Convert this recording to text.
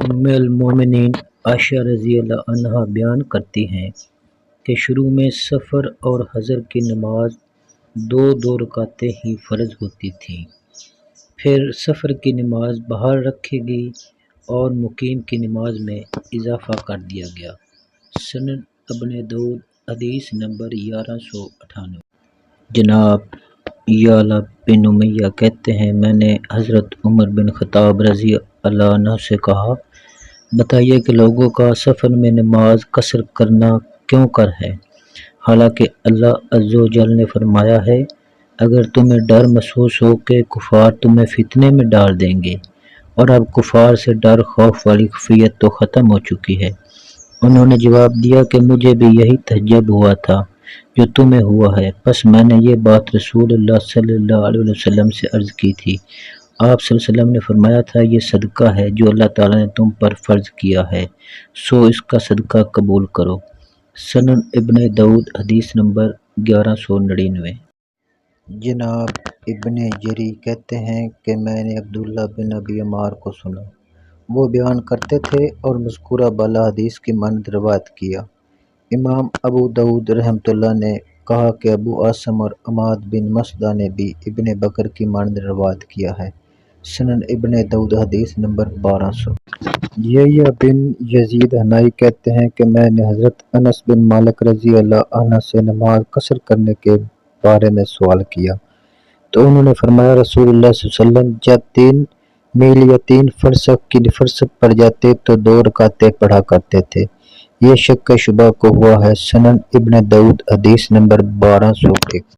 ام المومنین عائشہ رضی اللہ عنہا بیان کرتی ہیں کہ شروع میں سفر اور حضر کی نماز دو دو رکعتیں ہی فرض ہوتی تھیں، پھر سفر کی نماز باہر رکھی گئی اور مقیم کی نماز میں اضافہ کر دیا گیا۔ سنن ابن داؤد حدیث نمبر 1198۔ جناب یعلا بن امیہ کہتے ہیں میں نے حضرت عمر بن خطاب رضی اللہ عنہ سے کہا، بتائیے کہ لوگوں کا سفر میں نماز قصر کرنا کیوں کر ہے، حالانکہ اللہ عز و جل نے فرمایا ہے اگر تمہیں ڈر محسوس ہو کہ کفار تمہیں فتنے میں ڈال دیں گے، اور اب کفار سے ڈر خوف والی خفیت تو ختم ہو چکی ہے۔ انہوں نے جواب دیا کہ مجھے بھی یہی تعجب ہوا تھا جو تمہیں ہوا ہے، پس میں نے یہ بات رسول اللہ صلی اللہ علیہ وسلم سے عرض کی تھی۔ آپ صلی اللہ علیہ وسلم نے فرمایا تھا یہ صدقہ ہے جو اللہ تعالیٰ نے تم پر فرض کیا ہے، سو اس کا صدقہ قبول کرو۔ سنن ابن داؤد حدیث نمبر 1199۔ جناب ابن جری کہتے ہیں کہ میں نے عبداللہ بن ابی عمار کو سنا، وہ بیان کرتے تھے اور مذکورہ بالا حدیث کی مانند روایت کیا۔ امام ابو داؤد رحمۃ اللہ نے کہا کہ ابو عاصم اور عماد بن مسعدہ نے بھی ابن بکر کی مانند روایت کیا ہے۔ سنن ابن داؤد حدیث نمبر 1200۔ یحییٰ بن یزید حنائی کہتے ہیں کہ میں نے حضرت انس بن مالک رضی اللہ عنہ سے نماز قصر کرنے کے بارے میں سوال کیا تو انہوں نے فرمایا رسول اللہ صلی اللہ علیہ وسلم جب 3 میل یا 3 فرسخ کی فرصت پڑ جاتے تو 2 رکعتیں پڑھا کرتے تھے، یہ شک شبہ کو ہوا ہے۔ سنن ابن داؤد حدیث نمبر 1201۔